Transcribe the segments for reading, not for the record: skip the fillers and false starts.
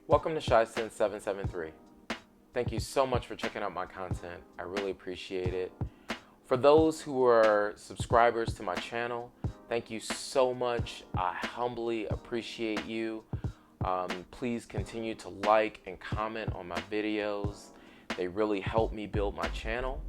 Welcome to ShySense773. Thank you so much for checking out my content. I really appreciate it. For those who are subscribers to my channel, thank you so much. I humbly appreciate you. Please continue to like and comment on my videos. They really help me build my channel.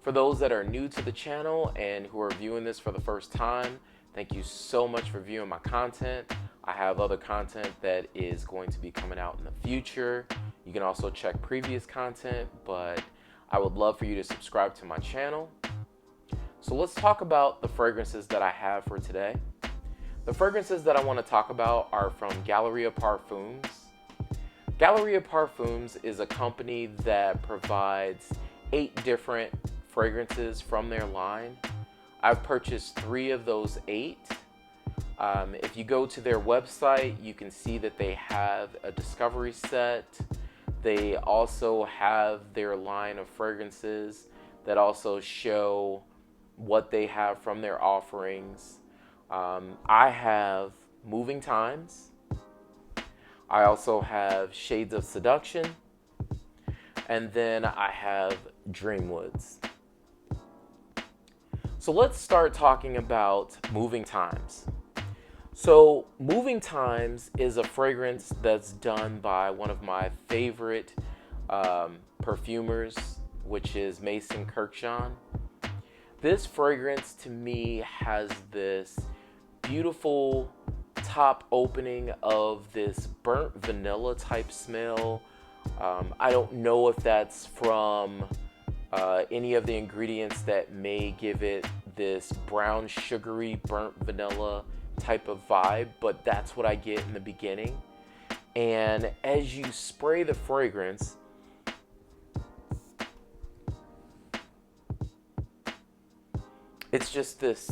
For those that are new to the channel and who are viewing this for the first time, thank you so much for viewing my content. I have other content that is going to be coming out in the future. You can also check previous content, but I would love for you to subscribe to my channel. So let's talk about the fragrances that I have for today. The fragrances that I want to talk about are from Galleria Parfums. Galleria Parfums is a company that provides 8 different fragrances from their line. I've purchased 3 of those 8. If you go to their website, you can see that they have a discovery set. They also have their line of fragrances that also show what they have from their offerings. I have Moving Times. I also have Shades of Seduction. And then I have DreamWoods. So let's start talking about Moving Times. So Moving Times is a fragrance that's done by one of my favorite perfumers, which is Mason Kirkjohn. This fragrance to me has this beautiful top opening of this burnt vanilla type smell. I don't know if that's from any of the ingredients that may give it this brown sugary burnt vanilla type of vibe, but that's what I get in the beginning. And as you spray the fragrance, it's just this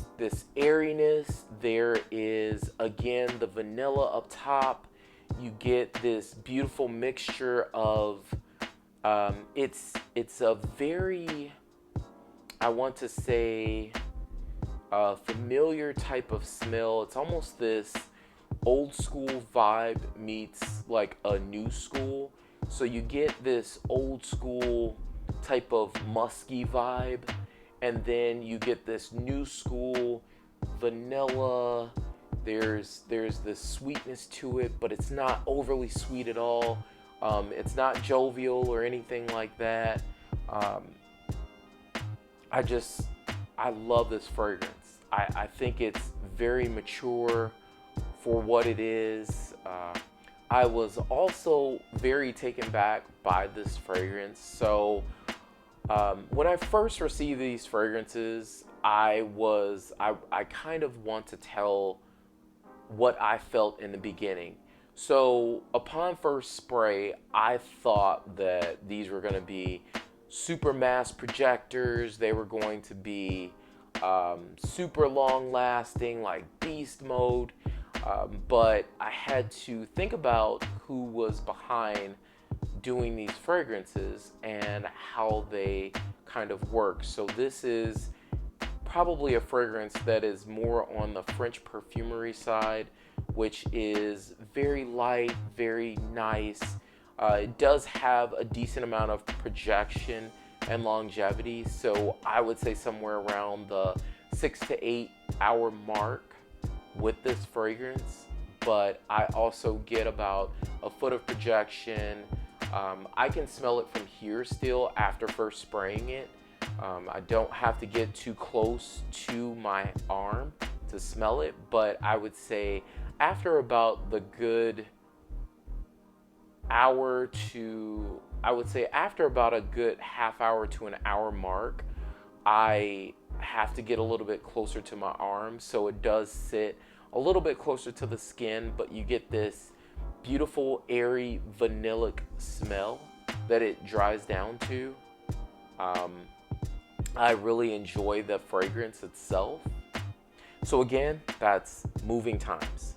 airiness. There is again the vanilla up top. You get this beautiful mixture of it's a very, I want to say, familiar type of smell. It's almost this old school vibe meets like a new school. So you get this old school type of musky vibe, and then you get this new school vanilla. There's this sweetness to it, but it's not overly sweet at all. It's not jovial or anything like that. I love this fragrance. I think it's very mature for what it is. I was also very taken back by this fragrance. So when I first received these fragrances, I kind of want to tell what I felt in the beginning. So upon first spray, I thought that these were going to be super mass projectors. They were going to be super long lasting, like beast mode. But I had to think about who was behind doing these fragrances and how they kind of work. So this is probably a fragrance that is more on the French perfumery side, which is very light, very nice. It does have a decent amount of projection and longevity, so I would say somewhere around the 6 to 8 hour mark with this fragrance. But I also get about a foot of projection. I can smell it from here still after first spraying it. I don't have to get too close to my arm to smell it, but I would say after about the good after about a good half hour to an hour mark, I have to get a little bit closer to my arm, so it does sit a little bit closer to the skin, but you get this beautiful airy vanillic smell that it dries down to. I really enjoy the fragrance itself. So again, that's Moving Times.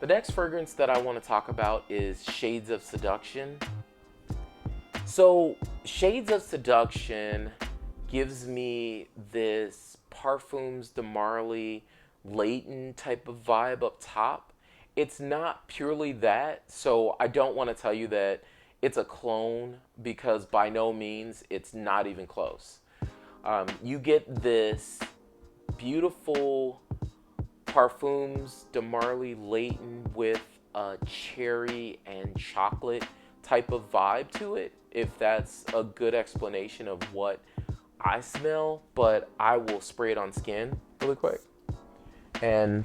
The next fragrance that I want to talk about is Shades of Seduction. So Shades of Seduction gives me this Parfums de Marly Leighton type of vibe up top, It's not purely that, so I don't want to tell you that it's a clone because by no means it's not even close. You get this beautiful Parfums de Marly laden with a cherry and chocolate type of vibe to it, if that's a good explanation of what I smell, but I will spray it on skin really quick. And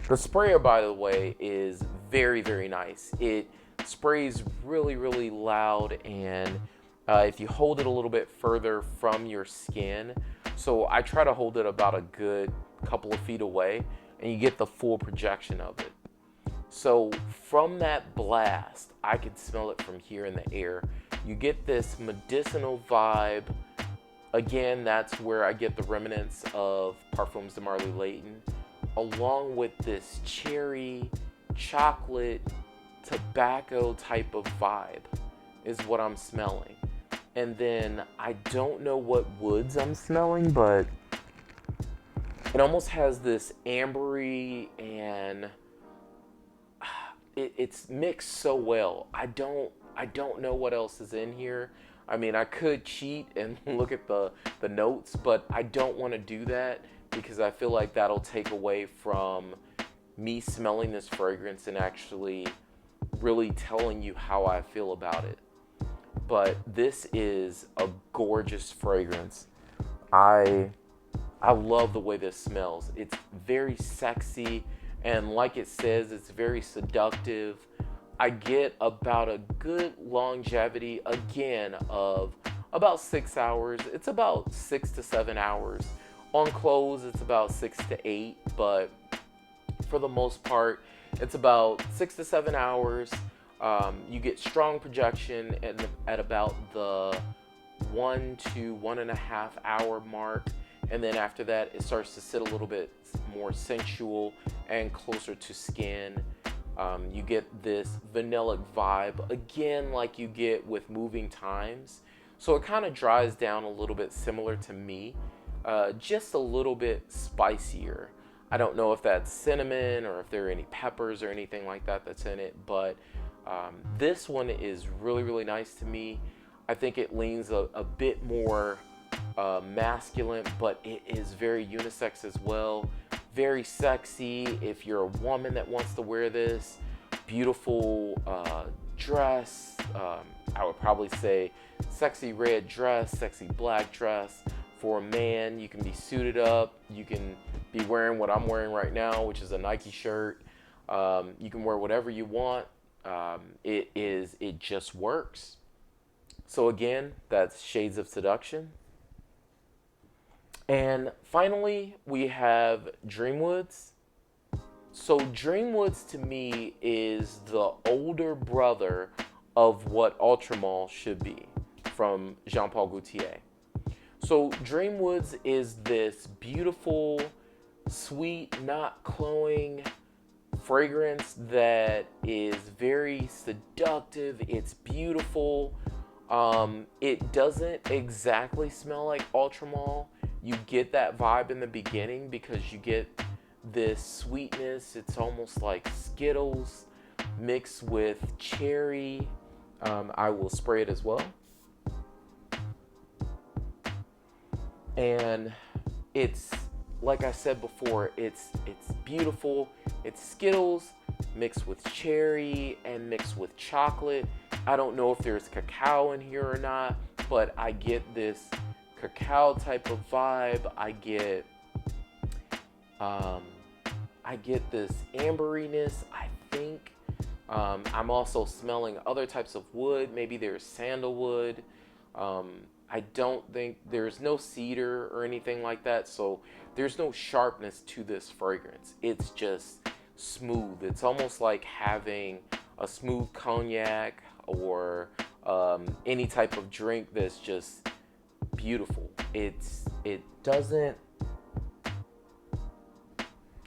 the sprayer, by the way, is very, very nice. It sprays really, really loud, and if you hold it a little bit further from your skin, so I try to hold it about a good couple of feet away, and you get the full projection of it. So from that blast, I can smell it from here in the air. You get this medicinal vibe. Again, that's where I get the remnants of Parfums de Marly Layton, along with this cherry, chocolate, tobacco type of vibe is what I'm smelling. And then I don't know what woods I'm smelling, but it almost has this ambery, and it's mixed so well. I don't know what else is in here. I mean, I could cheat and look at the notes, but I don't want to do that because I feel like that'll take away from me smelling this fragrance and actually really telling you how I feel about it. But this is a gorgeous fragrance. I love the way this smells. It's very sexy, and like it says, it's very seductive. I get about a good longevity, again, of about 6 hours. It's about 6 to 7 hours. On clothes, it's about 6 to 8, but for the most part, it's about 6 to 7 hours. You get strong projection at about the 1 to 1.5 hour mark. And then after that, it starts to sit a little bit more sensual and closer to skin. You get this vanillic vibe, again, like you get with Moving Times. So it kind of dries down a little bit similar to me, just a little bit spicier. I don't know if that's cinnamon or if there are any peppers or anything like that that's in it, but this one is really, really nice to me. I think it leans a bit more masculine, but it is very unisex as well. Very sexy if you're a woman that wants to wear this. Beautiful dress. I would probably say sexy red dress, sexy black dress. For a man, you can be suited up. You can be wearing what I'm wearing right now, which is a Nike shirt. You can wear whatever you want. It just works. So again, that's Shades of Seduction. And finally, we have DreamWoods. So DreamWoods to me is the older brother of what Ultramall should be from Jean Paul Gaultier. So DreamWoods is this beautiful, sweet, not cloying fragrance that is very seductive. It's beautiful. It doesn't exactly smell like Ultramall. You get that vibe in the beginning because you get this sweetness. It's almost like Skittles mixed with cherry. I will spray it as well. And it's, like I said before, it's beautiful. It's Skittles mixed with cherry and mixed with chocolate. I don't know if there's cacao in here or not, but I get this cacao type of vibe. I get this amberiness, I think. I'm also smelling other types of wood. Maybe there's sandalwood. I don't think there's no cedar or anything like that, so there's no sharpness to this fragrance. It's just smooth. It's almost like having a smooth cognac or any type of drink that's just beautiful.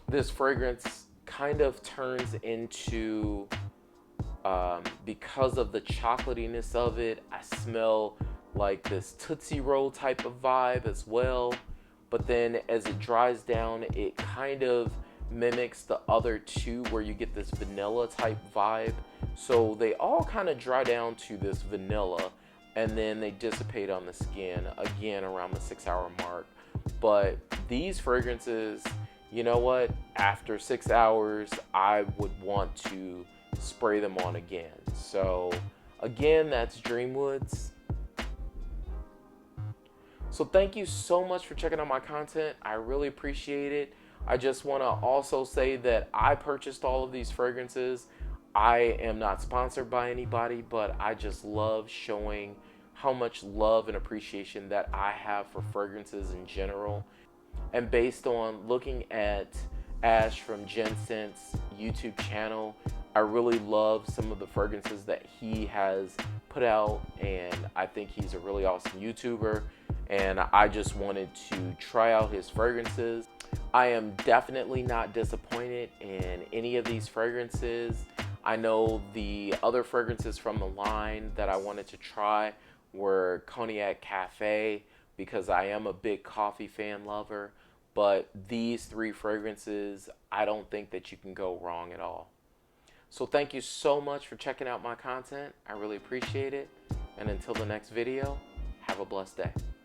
This fragrance kind of turns into, because of the chocolatiness of it, I smell like this Tootsie Roll type of vibe as well. But then as it dries down, it kind of mimics the other two where you get this vanilla type vibe. So they all kind of dry down to this vanilla, and then they dissipate on the skin again around the 6 hour mark. But these fragrances, you know what? After 6 hours, I would want to spray them on again. So again, that's DreamWoods. So thank you so much for checking out my content. I really appreciate it. I just want to also say that I purchased all of these fragrances. I am not sponsored by anybody, but I just love showing how much love and appreciation that I have for fragrances in general. And based on looking at Ash from Jensen's YouTube channel, I really love some of the fragrances that he has put out, and I think he's a really awesome YouTuber, and I just wanted to try out his fragrances. I am definitely not disappointed in any of these fragrances. I know the other fragrances from the line that I wanted to try were Cognac Cafe, because I am a big coffee fan lover, but these three fragrances, I don't think that you can go wrong at all. So thank you so much for checking out my content. I really appreciate it. And until the next video, have a blessed day.